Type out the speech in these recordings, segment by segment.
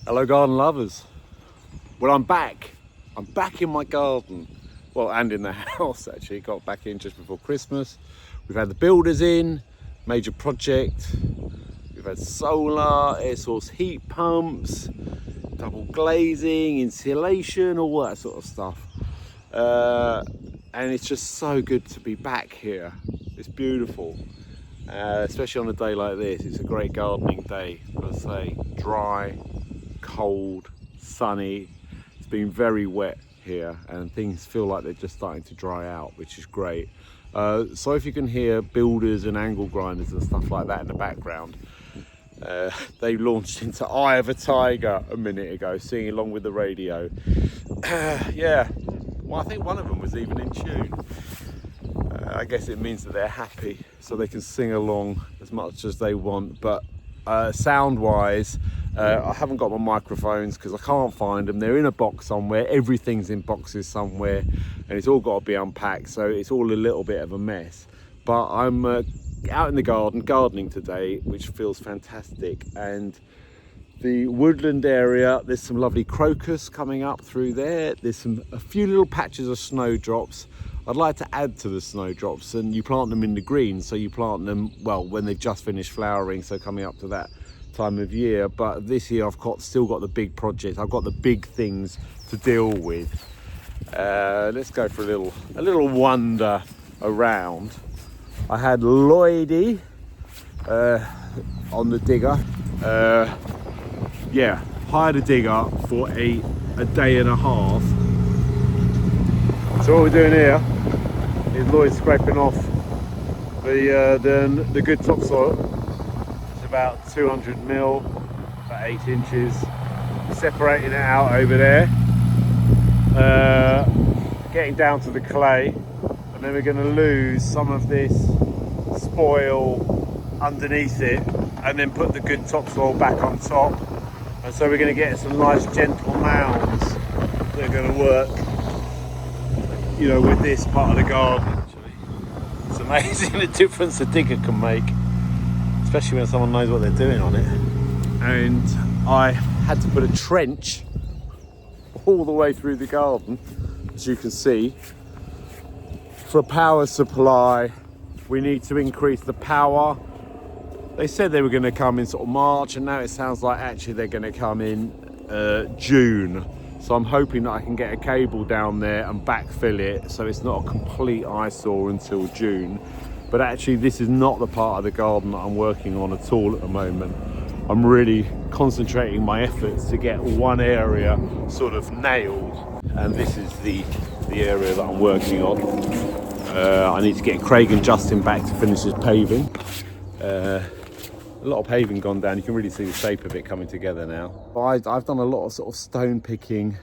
Hello garden lovers. Well, I'm back in my garden, well, and in the house actually. Got back in just before Christmas. We've had the builders in, major project. We've had solar, air source heat pumps, double glazing, insulation, all that sort of stuff. And it's just so good to be back here. It's beautiful, especially on a day like this. It's a great gardening day. I'd say dry, cold, sunny. It's been very wet here and things feel like they're just starting to dry out, which is great. So if you can hear builders and angle grinders and stuff like that in the background, they launched into Eye of a Tiger a minute ago, singing along with the radio. Yeah, well, I think one of them was even in tune. I guess it means that they're happy, so they can sing along as much as they want. But sound wise, I haven't got my microphones because I can't find them. They're in a box somewhere. Everything's in boxes somewhere and it's all got to be unpacked, so it's all a little bit of a mess. But I'm out in the garden gardening today, which feels fantastic. And the woodland area, there's some lovely crocus coming up through there. There's a few little patches of snowdrops. I'd like to add to the snowdrops, and you plant them in the green, so you plant them, well, when they've just finished flowering, so coming up to that time of year. But this year I've still got the big project. I've got the big things to deal with. Let's go for a little wander around. I had Lloydie on the digger. Yeah, hired a digger for a day and a half. So what we're doing here is Lloyd scraping off the good topsoil. It's about 200 mil, about 8 inches. Separating it out over there, getting down to the clay, and then we're going to lose some of this spoil underneath it, and then put the good topsoil back on top. And so we're going to get some nice gentle mounds that are going to work, you know, with this part of the garden. Actually, it's amazing the difference a digger can make, especially when someone knows what they're doing on it. And I had to put a trench all the way through the garden, as you can see. For a power supply, we need to increase the power. They said they were going to come in sort of March, and now it sounds like actually they're going to come in June. So I'm hoping that I can get a cable down there and backfill it so it's not a complete eyesore until June. But actually this is not the part of the garden that I'm working on at all at the moment. I'm really concentrating my efforts to get one area sort of nailed, and this is the area that I'm working on. I need to get Craig and Justin back to finish this paving. A lot of paving gone down. You can really see the shape of it coming together now. I've done a lot of sort of stone picking,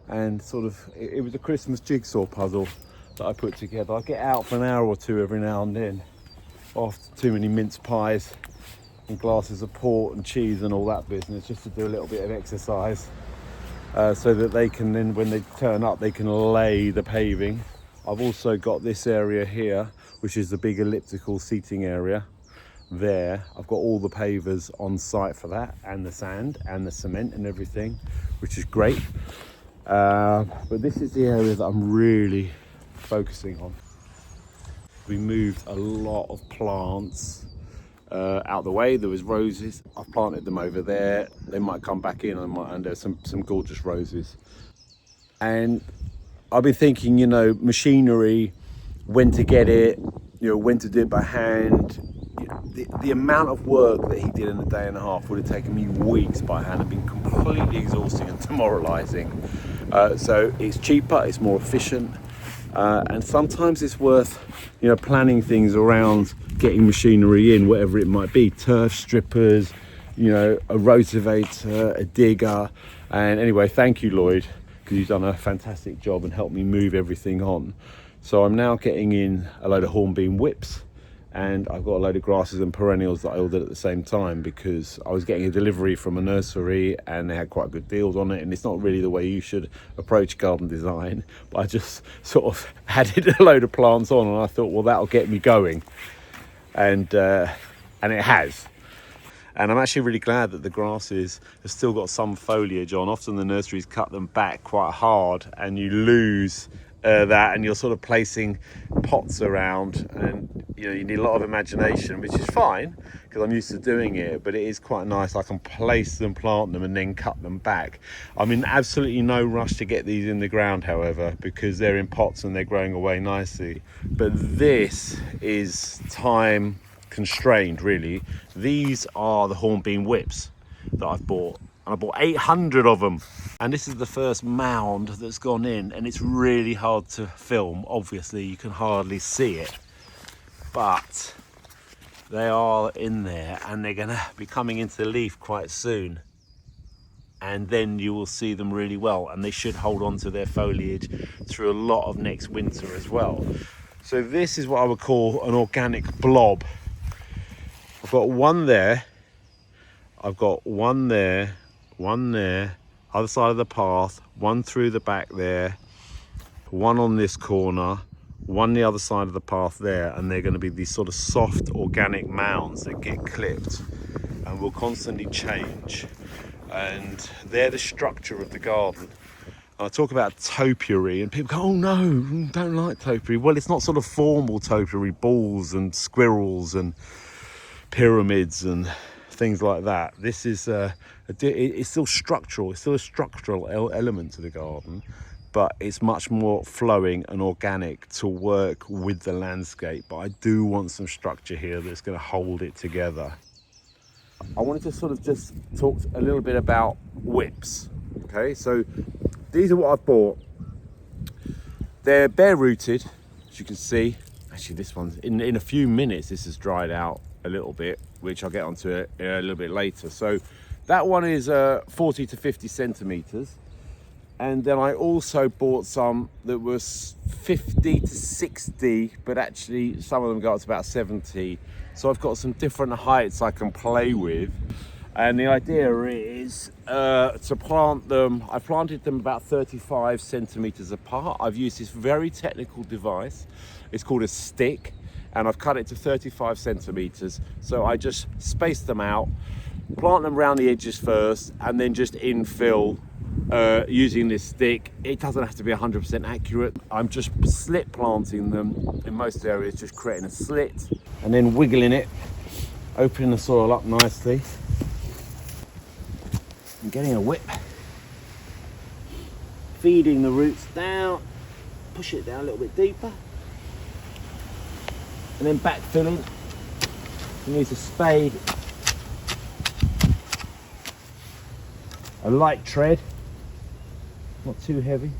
and sort of it was a Christmas jigsaw puzzle that I put together. I get out for an hour or two every now and then after too many mince pies and glasses of port and cheese and all that business, just to do a little bit of exercise, so that they can then, when they turn up, they can lay the paving. I've also got this area here, which is the big elliptical seating area. There, I've got all the pavers on site for that, and the sand and the cement and everything, which is great. But this is the area that I'm really focusing on. We moved a lot of plants out the way. There was roses. I've planted them over there. They might come back in, and there's some gorgeous roses. And I've been thinking, you know, machinery, when to get it, you know, when to do it by hand. The amount of work that he did in a day and a half would have taken me weeks by hand and been completely exhausting and demoralizing. So it's cheaper, it's more efficient, and sometimes it's worth, you know, planning things around getting machinery in, whatever it might be, turf strippers, you know, a rotavator, a digger. And anyway, thank you, Lloyd, because you've done a fantastic job and helped me move everything on. So I'm now getting in a load of hornbeam whips, and I've got a load of grasses and perennials that I ordered at the same time, because I was getting a delivery from a nursery and they had quite good deals on it. And it's not really the way you should approach garden design, but I just sort of added a load of plants on, and I thought, well, that'll get me going, and it has. And I'm actually really glad that the grasses have still got some foliage on. Often the nurseries cut them back quite hard and you lose that, and you're sort of placing pots around, and you need a lot of imagination, which is fine because I'm used to doing it, but it is quite nice. I can place them, plant them, and then cut them back. I'm in absolutely no rush to get these in the ground, however, because they're in pots and they're growing away nicely. But this is time constrained, really. These are the hornbeam whips that I've bought. I bought 800 of them, and this is the first mound that's gone in, and it's really hard to film. Obviously you can hardly see it, but they are in there and they're gonna be coming into leaf quite soon, and then you will see them really well, and they should hold on to their foliage through a lot of next winter as well. So this is what I would call an organic blob. I've got one there, I've got one there, one there, other side of the path, one through the back there, one on this corner, one the other side of the path there, and they're going to be these sort of soft organic mounds that get clipped and will constantly change, and they're the structure of the garden. I talk about topiary and people go, oh no, don't like topiary. Well, it's not sort of formal topiary, balls and squirrels and pyramids and things like that. This is it's still structural. It's still a structural element to the garden, but it's much more flowing and organic to work with the landscape. But I do want some structure here that's going to hold it together. I wanted to sort of just talk a little bit about whips. Okay, so these are what I've bought. They're bare rooted, as you can see. Actually, this one's in a few minutes. This has dried out a little bit, which I'll get onto it a little bit later. So that one is 40 to 50 centimeters, and then I also bought some that was 50 to 60, but actually some of them go up to about 70. So I've got some different heights I can play with, and the idea is to plant them. I planted them about 35 centimeters apart. I've used this very technical device. It's called a stick, and I've cut it to 35 centimeters. So I just space them out, plant them around the edges first, and then just infill using this stick. It doesn't have to be 100% accurate. I'm just slit planting them in most areas, just creating a slit and then wiggling it, opening the soil up nicely and getting a whip, feeding the roots down, push it down a little bit deeper, and then backfilling. You use a spade, a light tread, not too heavy,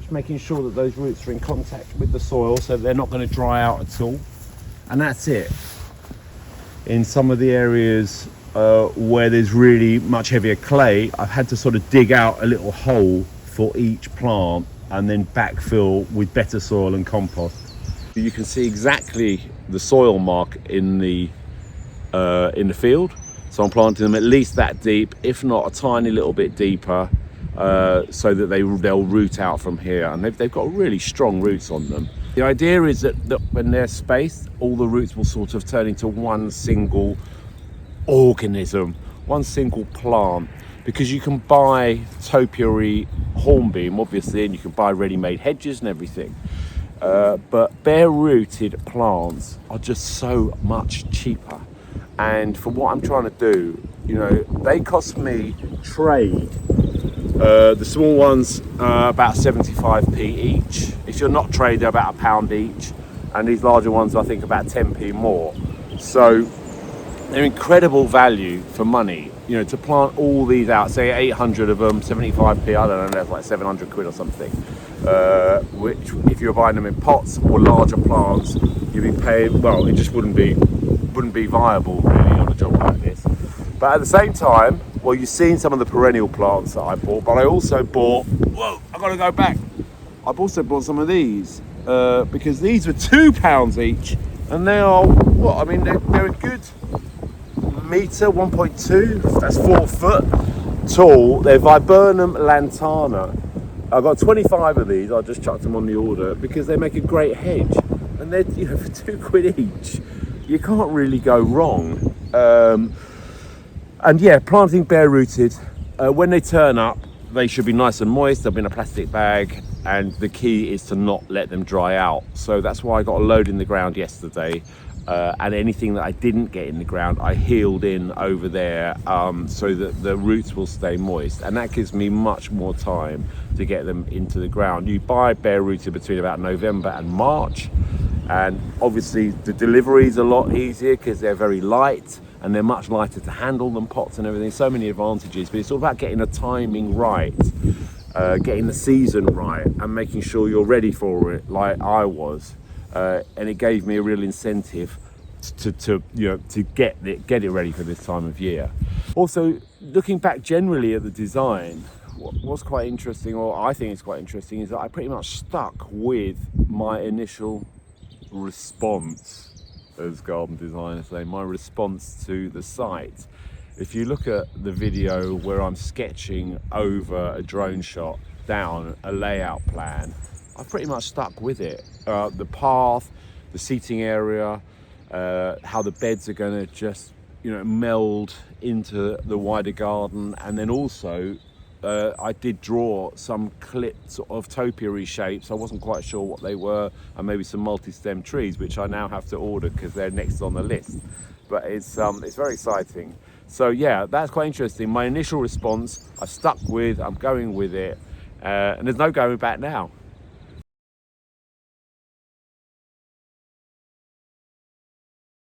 just making sure that those roots are in contact with the soil so they're not going to dry out at all. And that's it. In some of the areas where there's really much heavier clay, I've had to sort of dig out a little hole for each plant and then backfill with better soil and compost. You can see exactly the soil mark in the field. So I'm planting them at least that deep, if not a tiny little bit deeper, so that they'll root out from here. And they've got really strong roots on them. The idea is that when they're spaced, all the roots will sort of turn into one single organism, one single plant, because you can buy topiary hornbeam, obviously, and you can buy ready-made hedges and everything. But bare-rooted plants are just so much cheaper. And for what I'm trying to do, they cost me trade. The small ones are about 75p each. If you're not trade, they're about £1 each. And these larger ones, I think, about 10p more. So they're incredible value for money. To plant all these out, say 800 of them, 75p, I don't know, that's like 700 quid or something. Which, if you're buying them in pots or larger plants, you'd be paying, well, it just wouldn't be viable really on a job like this. But at the same time, well, you've seen some of the perennial plants that I bought, but I also bought, I've got to go back. I've also bought some of these because these were £2 each, and they are, they're a good metre, 1.2, that's 4 foot tall. They're Viburnum lantana. I've got 25 of these. I just chucked them on the order because they make a great hedge, and they're for £2 each. You can't really go wrong. And yeah, planting bare rooted. When they turn up, they should be nice and moist. They'll be in a plastic bag, and the key is to not let them dry out. So that's why I got a load in the ground yesterday, and anything that I didn't get in the ground, I healed in over there, so that the roots will stay moist, and that gives me much more time to get them into the ground. You buy bare rooted between about November and March, and obviously the delivery is a lot easier because they're very light. And they're much lighter to handle than pots and everything. So many advantages, but it's all about getting the timing right, getting the season right, and making sure you're ready for it, like I was. And it gave me a real incentive to get it ready for this time of year. Also, looking back generally at the design, what's quite interesting, or I think it's quite interesting, is that I pretty much stuck with my initial response, as garden designers say, my response to the site. If you look at the video where I'm sketching over a drone shot down a layout plan, I've pretty much stuck with it. The path, the seating area, how the beds are going to just meld into the wider garden, and then also I did draw some clipped sort of topiary shapes. I wasn't quite sure what they were, and maybe some multi-stem trees, which I now have to order because they're next on the list. But it's very exciting. So yeah, that's quite interesting. My initial response, I've stuck with, I'm going with it, and there's no going back now.